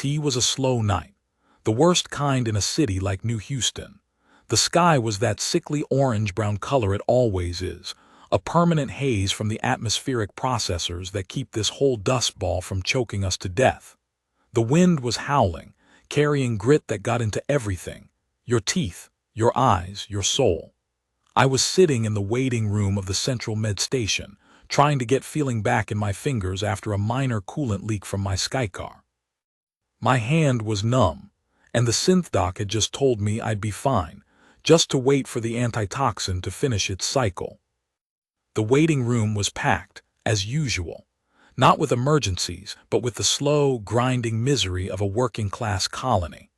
T was a slow night, the worst kind in a city like New Houston. The sky was that sickly orange-brown color it always is, a permanent haze from the atmospheric processors that keep this whole dust ball from choking us to death. The wind was howling, carrying grit that got into everything, your teeth, your eyes, your soul. I was sitting in the waiting room of the Central Med Station, trying to get feeling back in my fingers after a minor coolant leak from my Skycar. My hand was numb, and the synth doc had just told me I'd be fine, just to wait for the antitoxin to finish its cycle. The waiting room was packed, as usual, not with emergencies, but with the slow, grinding misery of a working-class colony.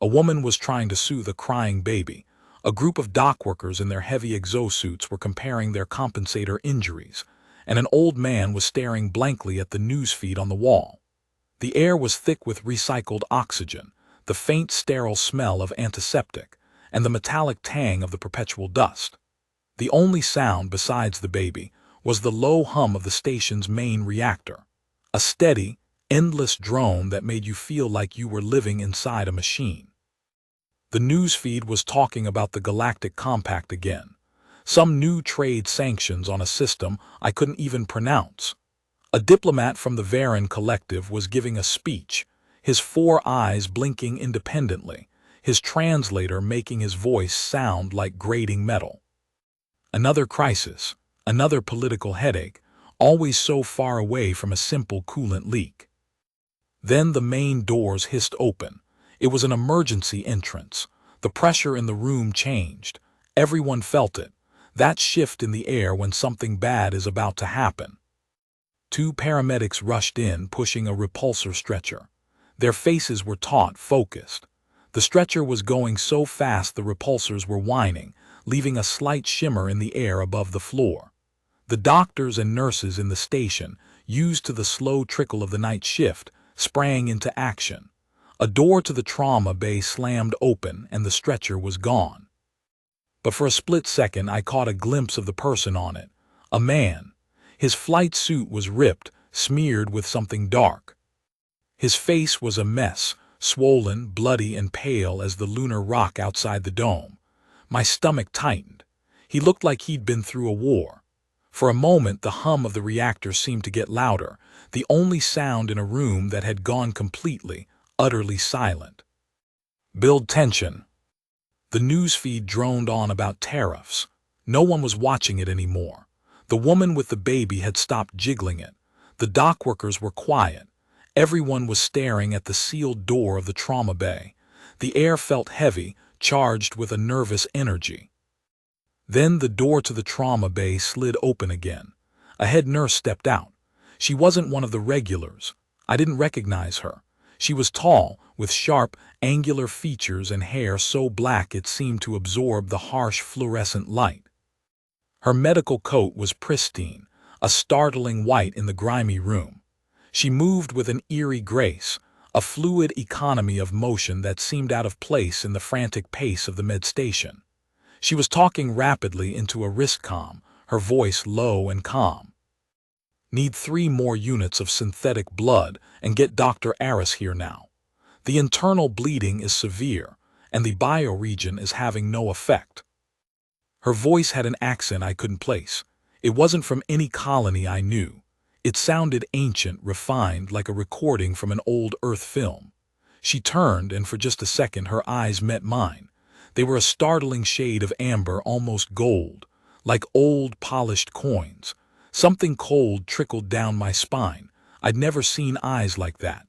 A woman was trying to soothe a crying baby. A group of dock workers in their heavy exosuits were comparing their compensator injuries, and an old man was staring blankly at the newsfeed on the wall. The air was thick with recycled oxygen, the faint sterile smell of antiseptic, and the metallic tang of the perpetual dust. The only sound besides the baby was the low hum of the station's main reactor, a steady, endless drone that made you feel like you were living inside a machine. The newsfeed was talking about the Galactic Compact again, some new trade sanctions on a system I couldn't even pronounce. A diplomat from the Varan Collective was giving a speech, his 4 eyes blinking independently, his translator making his voice sound like grating metal. Another crisis, another political headache, always so far away from a simple coolant leak. Then the main doors hissed open. It was an emergency entrance. The pressure in the room changed. Everyone felt it, that shift in the air when something bad is about to happen. 2 paramedics rushed in, pushing a repulsor stretcher. Their faces were taut, focused. The stretcher was going so fast the repulsors were whining, leaving a slight shimmer in the air above the floor. The doctors and nurses in the station, used to the slow trickle of the night shift, sprang into action. A door to the trauma bay slammed open and the stretcher was gone. But for a split second I caught a glimpse of the person on it, a man. His flight suit was ripped, smeared with something dark. His face was a mess, swollen, bloody, and pale as the lunar rock outside the dome. My stomach tightened. He looked like he'd been through a war. For a moment the hum of the reactor seemed to get louder, the only sound in a room that had gone completely, utterly silent. Build tension. The newsfeed droned on about tariffs. No one was watching it anymore. The woman with the baby had stopped jiggling it. The dock workers were quiet. Everyone was staring at the sealed door of the trauma bay. The air felt heavy, charged with a nervous energy. Then the door to the trauma bay slid open again. A head nurse stepped out. She wasn't one of the regulars. I didn't recognize her. She was tall, with sharp, angular features and hair so black it seemed to absorb the harsh fluorescent light. Her medical coat was pristine, a startling white in the grimy room. She moved with an eerie grace, a fluid economy of motion that seemed out of place in the frantic pace of the med station. She was talking rapidly into a wristcom, her voice low and calm. Need 3 more units of synthetic blood and get Dr. Aris here now. The internal bleeding is severe, and the bioregion is having no effect. Her voice had an accent I couldn't place. It wasn't from any colony I knew. It sounded ancient, refined, like a recording from an old Earth film. She turned, and for just a second her eyes met mine. They were a startling shade of amber, almost gold, like old, polished coins. Something cold trickled down my spine. I'd never seen eyes like that.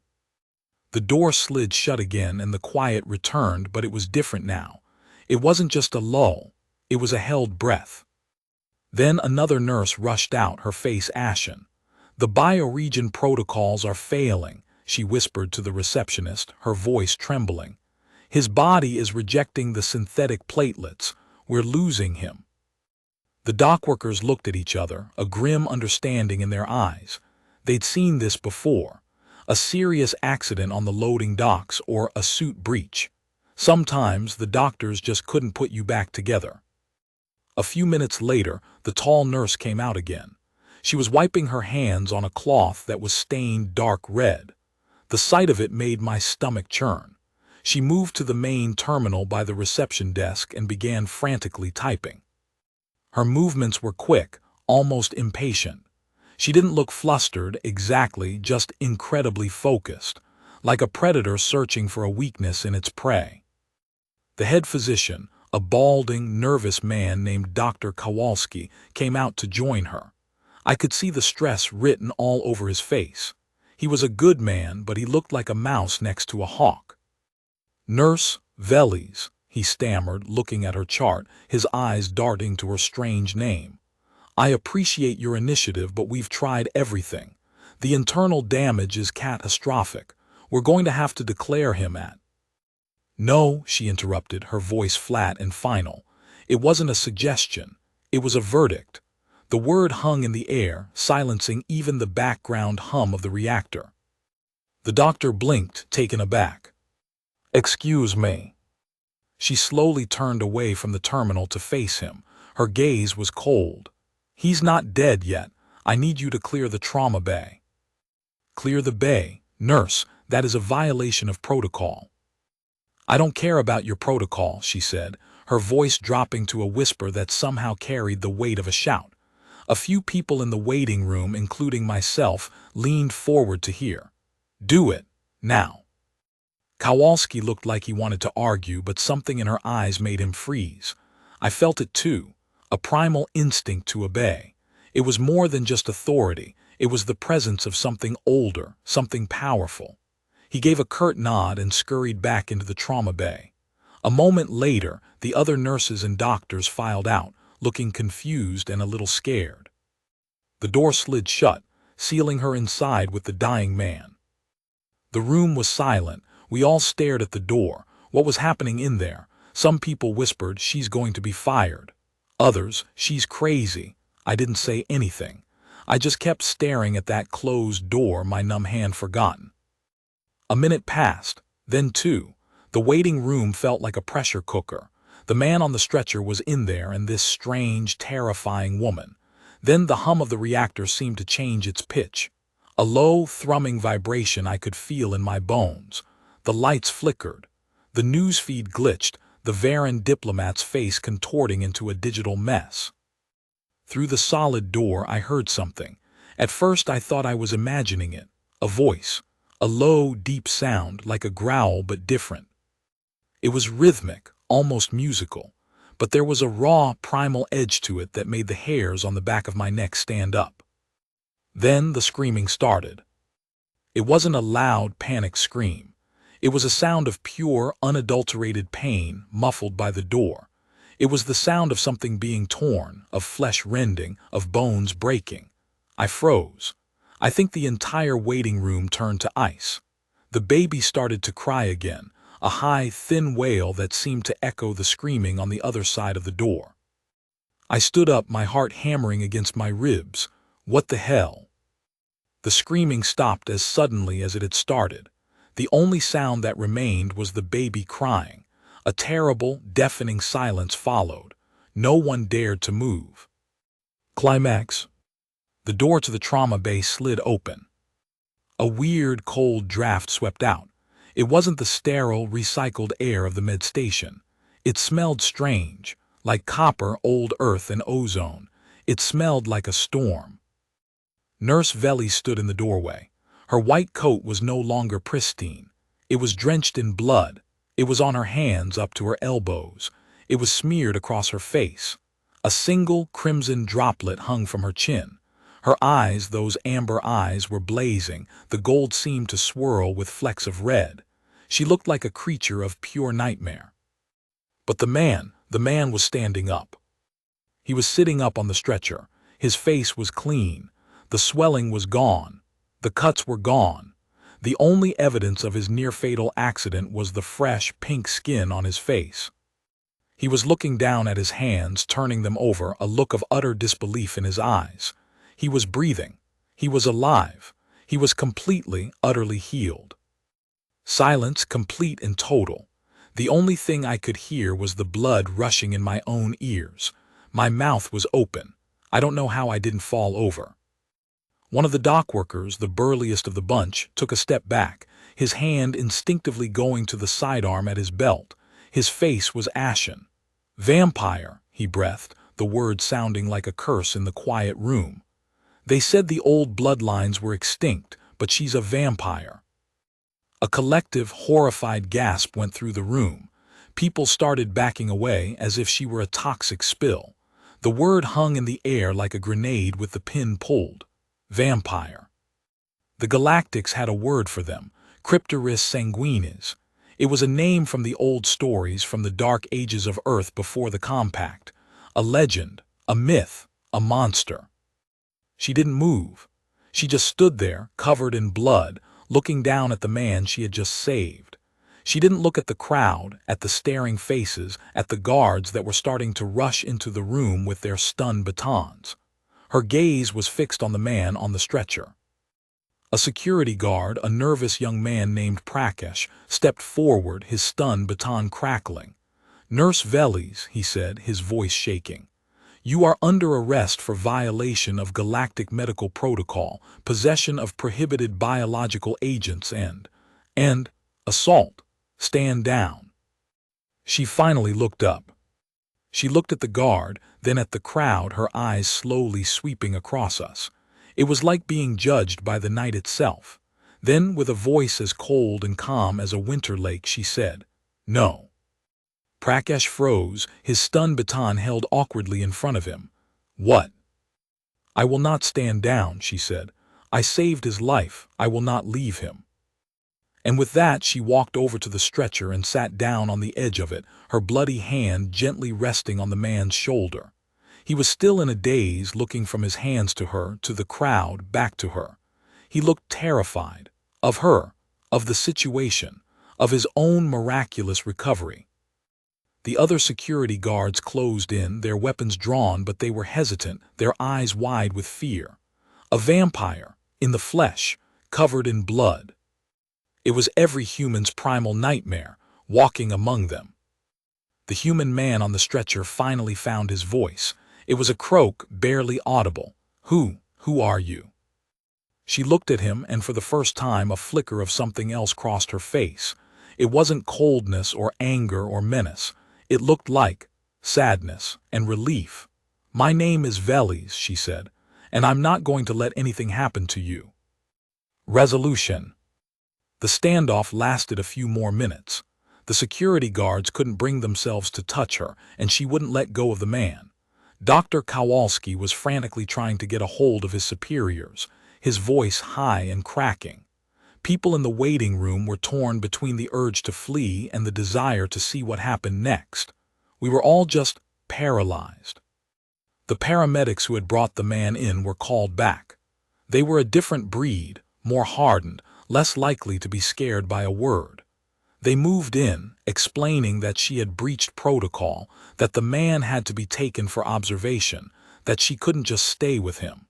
The door slid shut again and the quiet returned, but it was different now. It wasn't just a lull. It was a held breath. Then another nurse rushed out, her face ashen. "The bioregion protocols are failing," she whispered to the receptionist, her voice trembling. "His body is rejecting the synthetic platelets. We're losing him." The dock workers looked at each other, a grim understanding in their eyes. They'd seen this before. A serious accident on the loading docks or a suit breach. Sometimes the doctors just couldn't put you back together. A few minutes later, the tall nurse came out again. She was wiping her hands on a cloth that was stained dark red. The sight of it made my stomach churn. She moved to the main terminal by the reception desk and began frantically typing. Her movements were quick, almost impatient. She didn't look flustered exactly, just incredibly focused, like a predator searching for a weakness in its prey. The head physician, a balding, nervous man named Dr. Kowalski, came out to join her. I could see the stress written all over his face. He was a good man, but he looked like a mouse next to a hawk. "Nurse Veles," he stammered, looking at her chart, his eyes darting to her strange name. "I appreciate your initiative, but we've tried everything. The internal damage is catastrophic. We're going to have to declare him at—" "No," she interrupted, her voice flat and final. It wasn't a suggestion. It was a verdict. The word hung in the air, silencing even the background hum of the reactor. The doctor blinked, taken aback. "Excuse me." She slowly turned away from the terminal to face him. Her gaze was cold. "He's not dead yet. I need you to clear the trauma bay." "Clear the bay? Nurse, that is a violation of protocol." "I don't care about your protocol," she said, her voice dropping to a whisper that somehow carried the weight of a shout. A few people in the waiting room, including myself, leaned forward to hear. "Do it, now." Kowalski looked like he wanted to argue, but something in her eyes made him freeze. I felt it too, a primal instinct to obey. It was more than just authority, it was the presence of something older, something powerful. He gave a curt nod and scurried back into the trauma bay. A moment later, the other nurses and doctors filed out, looking confused and a little scared. The door slid shut, sealing her inside with the dying man. The room was silent. We all stared at the door. What was happening in there? Some people whispered, "She's going to be fired." Others, "She's crazy." I didn't say anything. I just kept staring at that closed door, my numb hand forgotten. A minute passed, then two. The waiting room felt like a pressure cooker. The man on the stretcher was in there, and this strange, terrifying woman. Then the hum of the reactor seemed to change its pitch. A low, thrumming vibration I could feel in my bones. The lights flickered. The newsfeed glitched, the Varan diplomat's face contorting into a digital mess. Through the solid door I heard something. At first I thought I was imagining it. A voice. A low, deep sound, like a growl but different. It was rhythmic, almost musical, but there was a raw, primal edge to it that made the hairs on the back of my neck stand up. Then the screaming started. It wasn't a loud, panicked scream. It was a sound of pure, unadulterated pain, muffled by the door. It was the sound of something being torn, of flesh rending, of bones breaking. I froze. I think the entire waiting room turned to ice. The baby started to cry again, a high, thin wail that seemed to echo the screaming on the other side of the door. I stood up, my heart hammering against my ribs. What the hell? The screaming stopped as suddenly as it had started. The only sound that remained was the baby crying. A terrible, deafening silence followed. No one dared to move. Climax. The door to the trauma bay slid open. A weird, cold draft swept out. It wasn't the sterile, recycled air of the med station. It smelled strange, like copper, old earth, and ozone. It smelled like a storm. Nurse Veles stood in the doorway. Her white coat was no longer pristine. It was drenched in blood. It was on her hands up to her elbows. It was smeared across her face. A single crimson droplet hung from her chin. Her eyes, those amber eyes, were blazing. The gold seemed to swirl with flecks of red. She looked like a creature of pure nightmare. But the man was standing up. He was sitting up on the stretcher. His face was clean. The swelling was gone. The cuts were gone. The only evidence of his near-fatal accident was the fresh, pink skin on his face. He was looking down at his hands, turning them over, a look of utter disbelief in his eyes. He was breathing. He was alive. He was completely, utterly healed. Silence, complete and total. The only thing I could hear was the blood rushing in my own ears. My mouth was open. I don't know how I didn't fall over. One of the dock workers, the burliest of the bunch, took a step back. his hand instinctively going to the sidearm at his belt. His face was ashen. "Vampire," he breathed, the word sounding like a curse in the quiet room. "They said the old bloodlines were extinct, but she's a vampire." A collective, horrified gasp went through the room. People started backing away as if she were a toxic spill. The word hung in the air like a grenade with the pin pulled. Vampire. The Galactics had a word for them, Crypteris sanguinis. It was a name from the old stories from the dark ages of Earth before the Compact. A legend, a myth, a monster. She didn't move. She just stood there, covered in blood, looking down at the man she had just saved. She didn't look at the crowd, at the staring faces, at the guards that were starting to rush into the room with their stun batons. Her gaze was fixed on the man on the stretcher. A security guard, a nervous young man named Prakash, stepped forward, his stun baton crackling. "Nurse Veles," he said, his voice shaking. "You are under arrest for violation of galactic medical protocol, possession of prohibited biological agents, and assault. Stand down." She finally looked up. She looked at the guard, then at the crowd, her eyes slowly sweeping across us. It was like being judged by the night itself. Then, with a voice as cold and calm as a winter lake, she said, "No." Prakash froze, his stun baton held awkwardly in front of him. "What?" "I will not stand down," she said. "I saved his life. I will not leave him." And with that she walked over to the stretcher and sat down on the edge of it, her bloody hand gently resting on the man's shoulder. He was still in a daze, looking from his hands to her, to the crowd, back to her. He looked terrified. Of her, of the situation, of his own miraculous recovery. The other security guards closed in, their weapons drawn, but they were hesitant, their eyes wide with fear. A vampire, in the flesh, covered in blood. It was every human's primal nightmare, walking among them. The human man on the stretcher finally found his voice. It was a croak, barely audible. Who are you?" She looked at him, and for the first time a flicker of something else crossed her face. It wasn't coldness or anger or menace. It looked like sadness and relief. "My name is Veles," she said, "and I'm not going to let anything happen to you." Resolution. The standoff lasted a few more minutes. The security guards couldn't bring themselves to touch her, and she wouldn't let go of the man. Dr. Kowalski was frantically trying to get a hold of his superiors, his voice high and cracking. People in the waiting room were torn between the urge to flee and the desire to see what happened next. We were all just paralyzed. The paramedics who had brought the man in were called back. They were a different breed, more hardened, less likely to be scared by a word. They moved in, explaining that she had breached protocol, that the man had to be taken for observation, that she couldn't just stay with him.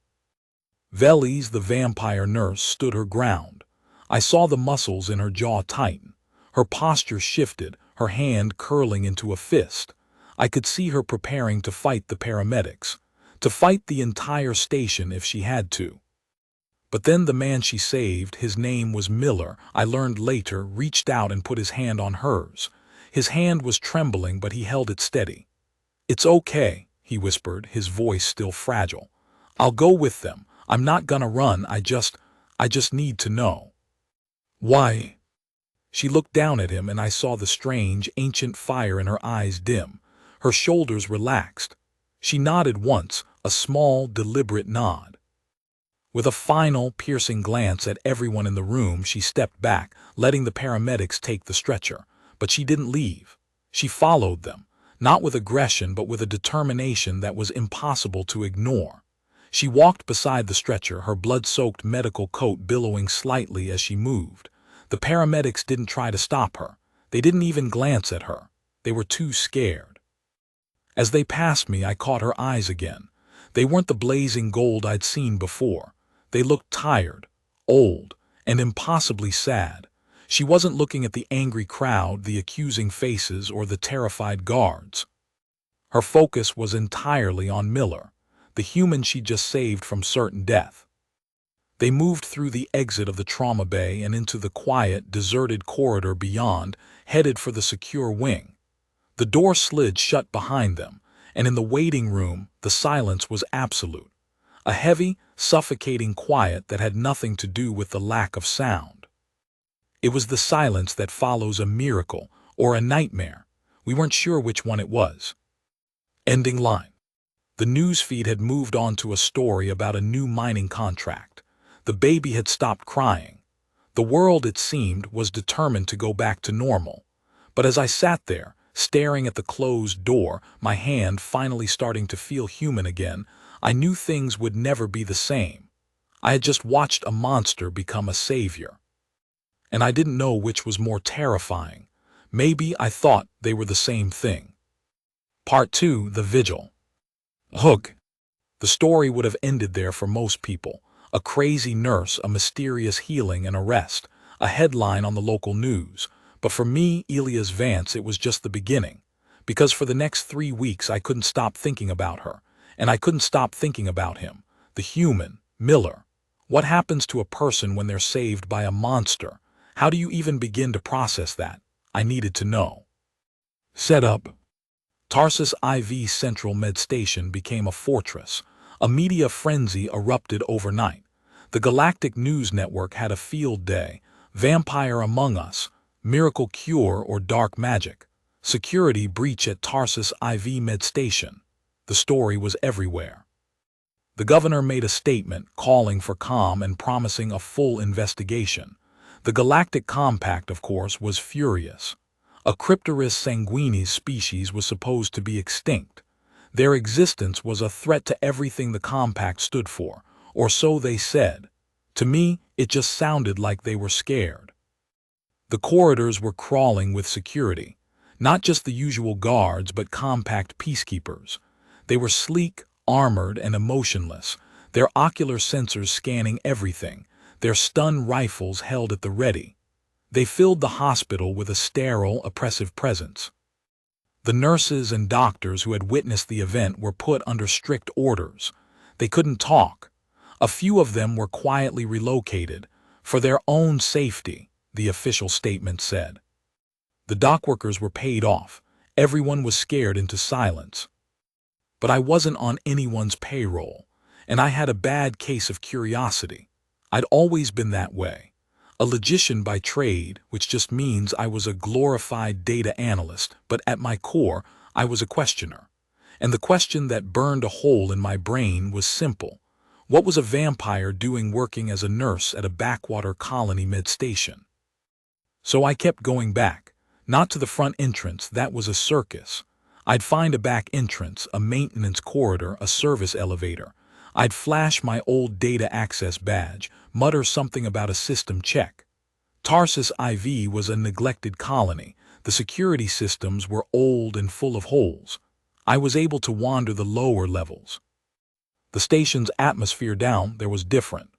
Veles, the vampire nurse, stood her ground. I saw the muscles in her jaw tighten. Her posture shifted, her hand curling into a fist. I could see her preparing to fight the paramedics, to fight the entire station if she had to. But then the man she saved, his name was Miller, I learned later, reached out and put his hand on hers. His hand was trembling, but he held it steady. "It's okay," he whispered, his voice still fragile. "I'll go with them. I'm not gonna run, I just need to know." "Why?" She looked down at him, and I saw the strange, ancient fire in her eyes dim. Her shoulders relaxed. She nodded once, a small, deliberate nod. With a final, piercing glance at everyone in the room, she stepped back, letting the paramedics take the stretcher. But she didn't leave. She followed them, not with aggression but with a determination that was impossible to ignore. She walked beside the stretcher, her blood-soaked medical coat billowing slightly as she moved. The paramedics didn't try to stop her. They didn't even glance at her. They were too scared. As they passed me, I caught her eyes again. They weren't the blazing gold I'd seen before. They looked tired, old, and impossibly sad. She wasn't looking at the angry crowd, the accusing faces, or the terrified guards. Her focus was entirely on Miller, the human she'd just saved from certain death. They moved through the exit of the trauma bay and into the quiet, deserted corridor beyond, headed for the secure wing. The door slid shut behind them, and in the waiting room, the silence was absolute. A heavy, suffocating quiet that had nothing to do with the lack of sound. It was the silence that follows a miracle or a nightmare. We weren't sure which one it was. Ending line. The news feed had moved on to a story about a new mining contract. The baby had stopped crying. The world, it seemed, was determined to go back to normal. But as I sat there, staring at the closed door, my hand finally starting to feel human again, I knew things would never be the same. I had just watched a monster become a savior. And I didn't know which was more terrifying. Maybe I thought they were the same thing. Part 2, The Vigil. Hook. The story would have ended there for most people. A crazy nurse, a mysterious healing, an arrest, a headline on the local news. But for me, Elias Vance, it was just the beginning. Because for the next 3 weeks I couldn't stop thinking about her. And I couldn't stop thinking about him. The human, Miller. What happens to a person when they're saved by a monster? How do you even begin to process that? I needed to know. Setup. Tarsus IV Central Med Station became a fortress. A media frenzy erupted overnight. The Galactic News Network had a field day. Vampire among us. Miracle cure or dark magic. Security breach at Tarsus IV Med Station. The story was everywhere. The governor made a statement calling for calm and promising a full investigation. The Galactic Compact, of course, was furious. A Cryptorus sanguinis species was supposed to be extinct. Their existence was a threat to everything the Compact stood for, or so they said. To me, it just sounded like they were scared. The corridors were crawling with security. Not just the usual guards, but Compact peacekeepers. They were sleek, armored, and emotionless, their ocular sensors scanning everything, their stun rifles held at the ready. They filled the hospital with a sterile, oppressive presence. The nurses and doctors who had witnessed the event were put under strict orders. They couldn't talk. A few of them were quietly relocated, for their own safety, the official statement said. The dockworkers were paid off. Everyone was scared into silence. But I wasn't on anyone's payroll, and I had a bad case of curiosity. I'd always been that way. A logician by trade, which just means I was a glorified data analyst, but at my core, I was a questioner. And the question that burned a hole in my brain was simple. What was a vampire doing working as a nurse at a backwater colony mid-station? So I kept going back, not to the front entrance, that was a circus. I'd find a back entrance, a maintenance corridor, a service elevator. I'd flash my old data access badge, mutter something about a system check. Tarsus IV was a neglected colony. The security systems were old and full of holes. I was able to wander the lower levels. The station's atmosphere down there was different.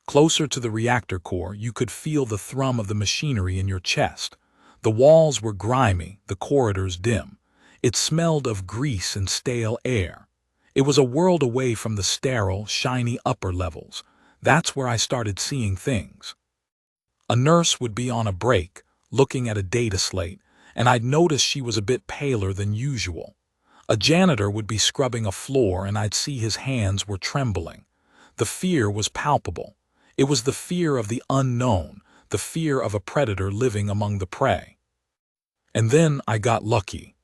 Closer to the reactor core, you could feel the thrum of the machinery in your chest. The walls were grimy, the corridors dim. It smelled of grease and stale air. It was a world away from the sterile, shiny upper levels. That's where I started seeing things. A nurse would be on a break, looking at a data slate, and I'd notice she was a bit paler than usual. A janitor would be scrubbing a floor, and I'd see his hands were trembling. The fear was palpable. It was the fear of the unknown, the fear of a predator living among the prey. And then I got lucky.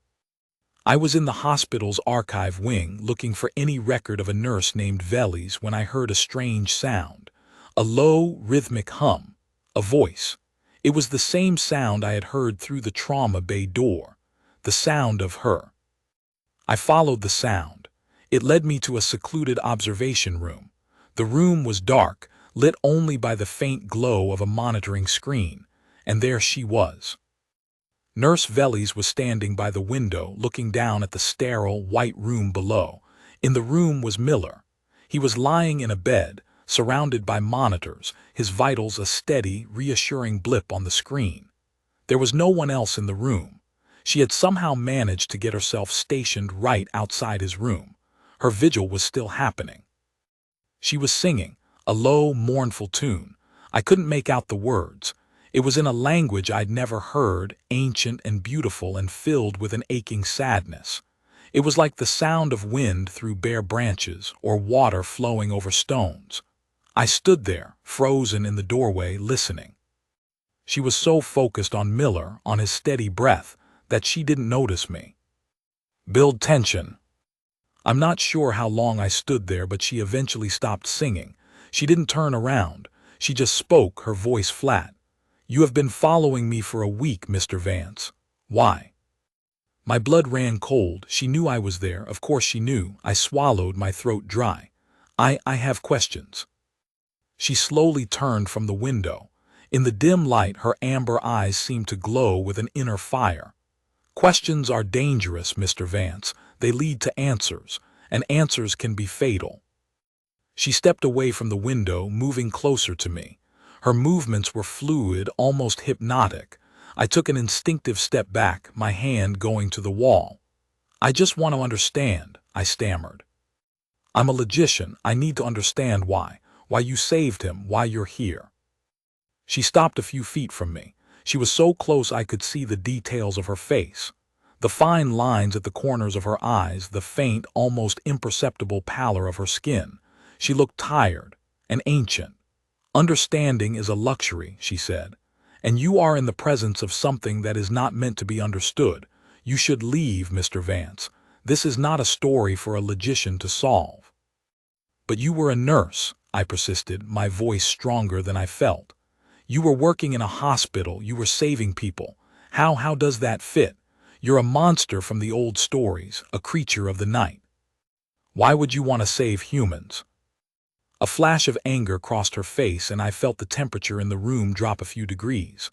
I was in the hospital's archive wing looking for any record of a nurse named Velis when I heard a strange sound, a low, rhythmic hum, a voice. It was the same sound I had heard through the trauma bay door, the sound of her. I followed the sound. It led me to a secluded observation room. The room was dark, lit only by the faint glow of a monitoring screen, and there she was. Nurse Velis was standing by the window, looking down at the sterile, white room below. In the room was Miller. He was lying in a bed, surrounded by monitors, his vitals a steady, reassuring blip on the screen. There was no one else in the room. She had somehow managed to get herself stationed right outside his room. Her vigil was still happening. She was singing, a low, mournful tune. I couldn't make out the words. It was in a language I'd never heard, ancient and beautiful and filled with an aching sadness. It was like the sound of wind through bare branches or water flowing over stones. I stood there, frozen in the doorway, listening. She was so focused on Miller, on his steady breath, that she didn't notice me. Build tension. I'm not sure how long I stood there, but she eventually stopped singing. She didn't turn around. She just spoke, her voice flat. You have been following me for a week, Mr. Vance. Why? My blood ran cold. She knew I was there. Of course she knew. I swallowed, my throat dry. I have questions. She slowly turned from the window. In the dim light, her amber eyes seemed to glow with an inner fire. Questions are dangerous, Mr. Vance. They lead to answers, and answers can be fatal. She stepped away from the window, moving closer to me. Her movements were fluid, almost hypnotic. I took an instinctive step back, my hand going to the wall. I just want to understand, I stammered. I'm a logician. I need to understand why you saved him, why you're here. She stopped a few feet from me. She was so close I could see the details of her face. The fine lines at the corners of her eyes, the faint, almost imperceptible pallor of her skin. She looked tired and ancient. Understanding is a luxury, she said, and you are in the presence of something that is not meant to be understood. You should leave, Mr. Vance. This is not a story for a logician to solve. But you were a nurse, I persisted, my voice stronger than I felt. You were working in a hospital, you were saving people. How does that fit? You're a monster from the old stories, a creature of the night. Why would you want to save humans? A flash of anger crossed her face, and I felt the temperature in the room drop a few degrees.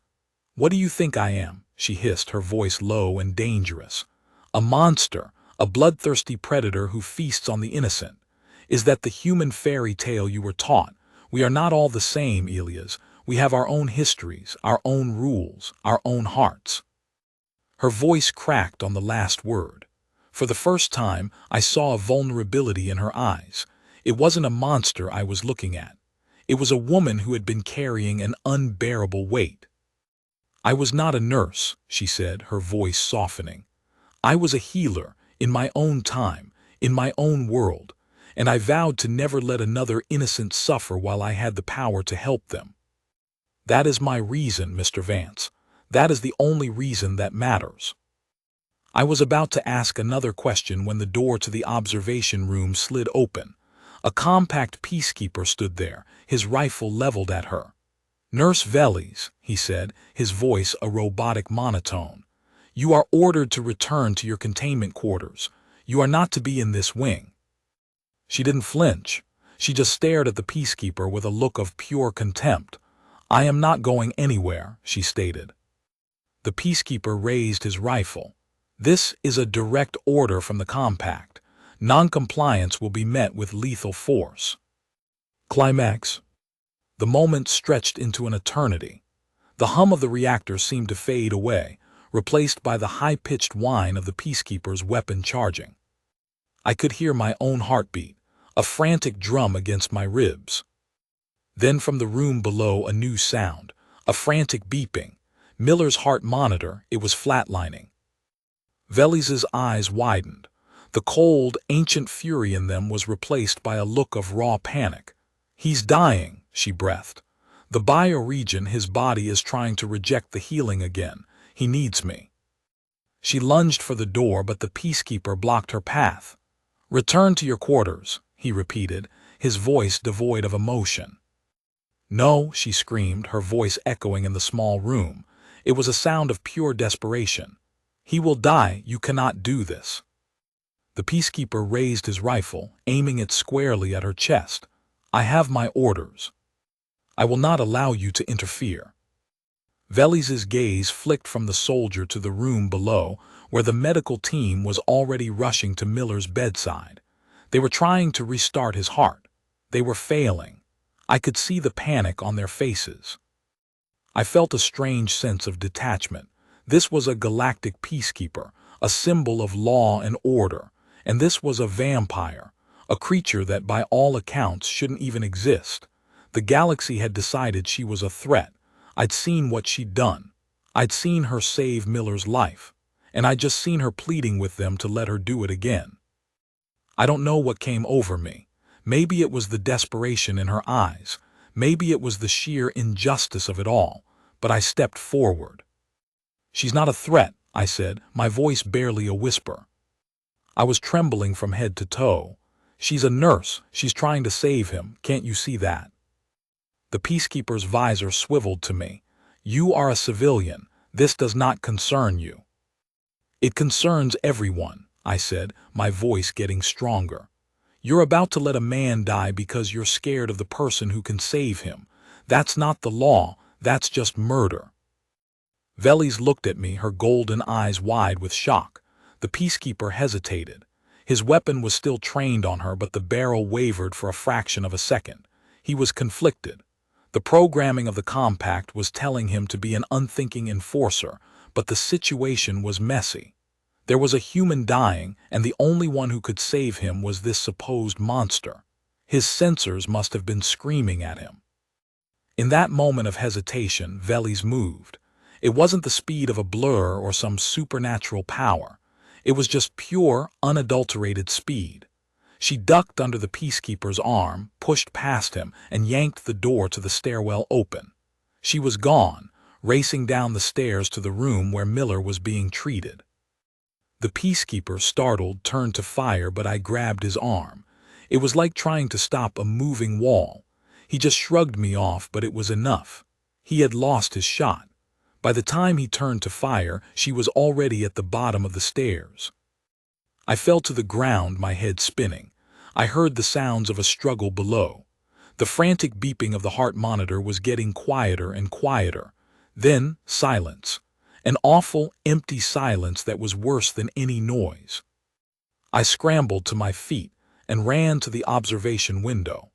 What do you think I am? She hissed, her voice low and dangerous. A monster, a bloodthirsty predator who feasts on the innocent. Is that the human fairy tale you were taught? We are not all the same, Elias. We have our own histories, our own rules, our own hearts. Her voice cracked on the last word. For the first time, I saw a vulnerability in her eyes. It wasn't a monster I was looking at. It was a woman who had been carrying an unbearable weight. I was not a nurse, she said, her voice softening. I was a healer, in my own time, in my own world, and I vowed to never let another innocent suffer while I had the power to help them. That is my reason, Mr. Vance. That is the only reason that matters. I was about to ask another question when the door to the observation room slid open. A compact peacekeeper stood there, his rifle leveled at her. Nurse Veles, he said, his voice a robotic monotone. You are ordered to return to your containment quarters. You are not to be in this wing. She didn't flinch. She just stared at the peacekeeper with a look of pure contempt. I am not going anywhere, she stated. The peacekeeper raised his rifle. This is a direct order from the compact. Non-compliance will be met with lethal force. Climax. The moment stretched into an eternity. The hum of the reactor seemed to fade away, replaced by the high-pitched whine of the peacekeeper's weapon charging. I could hear my own heartbeat, a frantic drum against my ribs. Then from the room below a new sound, a frantic beeping. Miller's heart monitor, it was flatlining. Veles's eyes widened. The cold, ancient fury in them was replaced by a look of raw panic. He's dying, she breathed. The bioregion, his body is trying to reject the healing again. He needs me. She lunged for the door, but the peacekeeper blocked her path. Return to your quarters, he repeated, his voice devoid of emotion. No, she screamed, her voice echoing in the small room. It was a sound of pure desperation. He will die, you cannot do this. The peacekeeper raised his rifle, aiming it squarely at her chest. I have my orders. I will not allow you to interfere. Veles's gaze flicked from the soldier to the room below, where the medical team was already rushing to Miller's bedside. They were trying to restart his heart. They were failing. I could see the panic on their faces. I felt a strange sense of detachment. This was a galactic peacekeeper, a symbol of law and order, and this was a vampire, a creature that by all accounts shouldn't even exist. The galaxy had decided she was a threat. I'd seen what she'd done. I'd seen her save Miller's life, and I'd just seen her pleading with them to let her do it again. I don't know what came over me. Maybe it was the desperation in her eyes. Maybe it was the sheer injustice of it all. But I stepped forward. "She's not a threat," I said, my voice barely a whisper. I was trembling from head to toe. "She's a nurse. She's trying to save him. Can't you see that?" The peacekeeper's visor swiveled to me. "You are a civilian. This does not concern you." "It concerns everyone," I said, my voice getting stronger. "You're about to let a man die because you're scared of the person who can save him. That's not the law. That's just murder." Veles looked at me, her golden eyes wide with shock. The peacekeeper hesitated. His weapon was still trained on her, but the barrel wavered for a fraction of a second. He was conflicted. The programming of the compact was telling him to be an unthinking enforcer, but the situation was messy. There was a human dying, and the only one who could save him was this supposed monster. His sensors must have been screaming at him. In that moment of hesitation, Veles moved. It wasn't the speed of a blur or some supernatural power. It was just pure, unadulterated speed. She ducked under the peacekeeper's arm, pushed past him, and yanked the door to the stairwell open. She was gone, racing down the stairs to the room where Miller was being treated. The peacekeeper, startled, turned to fire, but I grabbed his arm. It was like trying to stop a moving wall. He just shrugged me off, but it was enough. He had lost his shot. By the time he turned to fire, she was already at the bottom of the stairs. I fell to the ground, my head spinning. I heard the sounds of a struggle below. The frantic beeping of the heart monitor was getting quieter and quieter. Then silence. An awful, empty silence that was worse than any noise. I scrambled to my feet and ran to the observation window.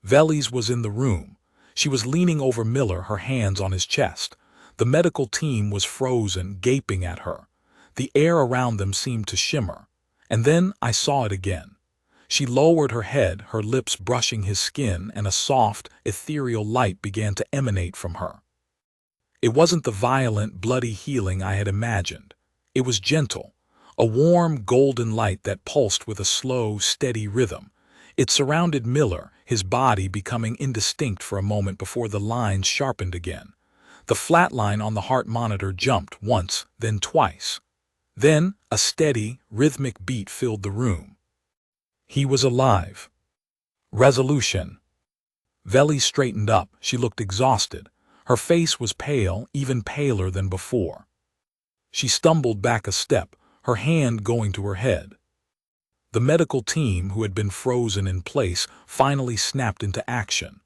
Veles was in the room. She was leaning over Miller, her hands on his chest. The medical team was frozen, gaping at her. The air around them seemed to shimmer. And then I saw it again. She lowered her head, her lips brushing his skin, and a soft, ethereal light began to emanate from her. It wasn't the violent, bloody healing I had imagined. It was gentle, a warm, golden light that pulsed with a slow, steady rhythm. It surrounded Miller, his body becoming indistinct for a moment before the lines sharpened again. The flat line on the heart monitor jumped once, then twice. Then a steady, rhythmic beat filled the room. He was alive. Resolution. Veles straightened up. She looked exhausted. Her face was pale, even paler than before. She stumbled back a step, her hand going to her head. The medical team, who had been frozen in place, finally snapped into action.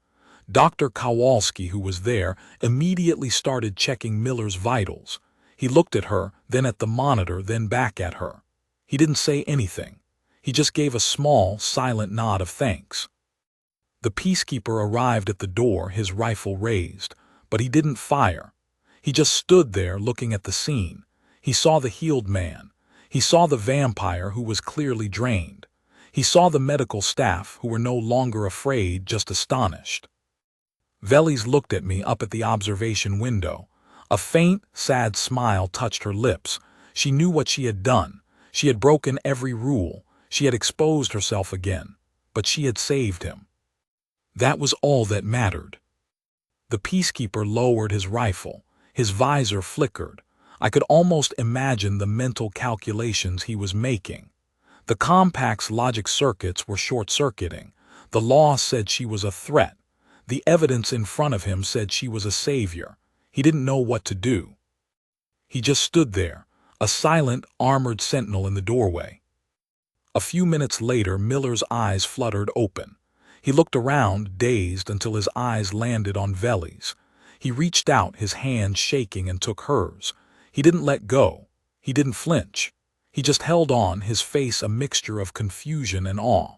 Dr. Kowalski, who was there, immediately started checking Miller's vitals. He looked at her, then at the monitor, then back at her. He didn't say anything. He just gave a small, silent nod of thanks. The peacekeeper arrived at the door, his rifle raised, but he didn't fire. He just stood there looking at the scene. He saw the healed man. He saw the vampire, who was clearly drained. He saw the medical staff, who were no longer afraid, just astonished. Veles looked at me up at the observation window. A faint, sad smile touched her lips. She knew what she had done. She had broken every rule. She had exposed herself again. But she had saved him. That was all that mattered. The peacekeeper lowered his rifle. His visor flickered. I could almost imagine the mental calculations he was making. The compact's logic circuits were short-circuiting. The law said she was a threat. The evidence in front of him said she was a savior. He didn't know what to do. He just stood there, a silent, armored sentinel in the doorway. A few minutes later, Miller's eyes fluttered open. He looked around, dazed, until his eyes landed on Veles. He reached out, his hand shaking, and took hers. He didn't let go. He didn't flinch. He just held on, his face a mixture of confusion and awe.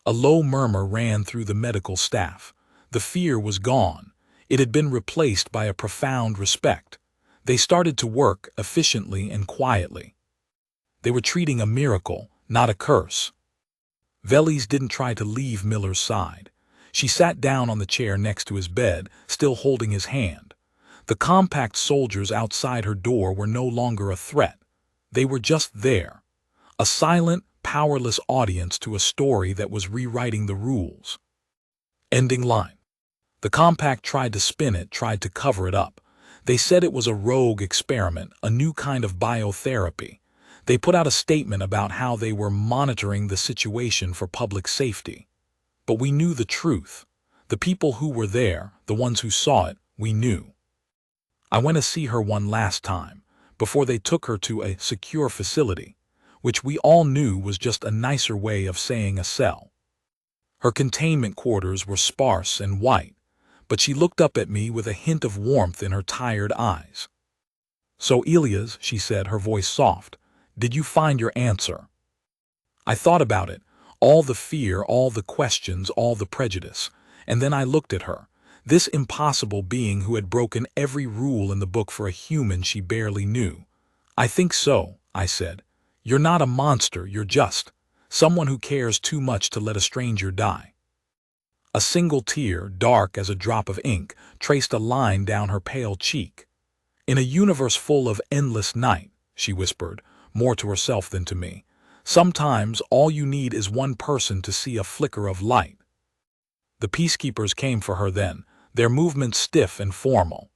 A low murmur ran through the medical staff. The fear was gone. It had been replaced by a profound respect. They started to work efficiently and quietly. They were treating a miracle, not a curse. Veles didn't try to leave Miller's side. She sat down on the chair next to his bed, still holding his hand. The compact soldiers outside her door were no longer a threat. They were just there, a silent, powerless audience to a story that was rewriting the rules. Ending line. The compact tried to spin it, tried to cover it up. They said it was a rogue experiment, a new kind of biotherapy. They put out a statement about how they were monitoring the situation for public safety. But we knew the truth. The people who were there, the ones who saw it, we knew. I went to see her one last time, before they took her to a secure facility, which we all knew was just a nicer way of saying a cell. Her containment quarters were sparse and white, but she looked up at me with a hint of warmth in her tired eyes. "So, Elias," she said, her voice soft, "did you find your answer?" I thought about it, all the fear, all the questions, all the prejudice, and then I looked at her, this impossible being who had broken every rule in the book for a human she barely knew. "I think so," I said. "You're not a monster, you're just someone who cares too much to let a stranger die." A single tear, dark as a drop of ink, traced a line down her pale cheek. "In a universe full of endless night," she whispered, more to herself than to me, "sometimes all you need is one person to see a flicker of light." The peacekeepers came for her then, their movements stiff and formal.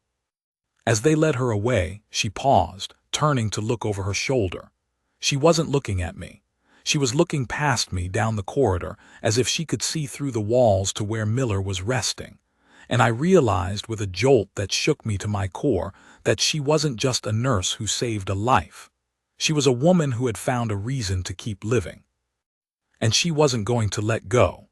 As they led her away, she paused, turning to look over her shoulder. She wasn't looking at me. She was looking past me down the corridor, as if she could see through the walls to where Miller was resting. And I realized with a jolt that shook me to my core that she wasn't just a nurse who saved a life. She was a woman who had found a reason to keep living. And she wasn't going to let go.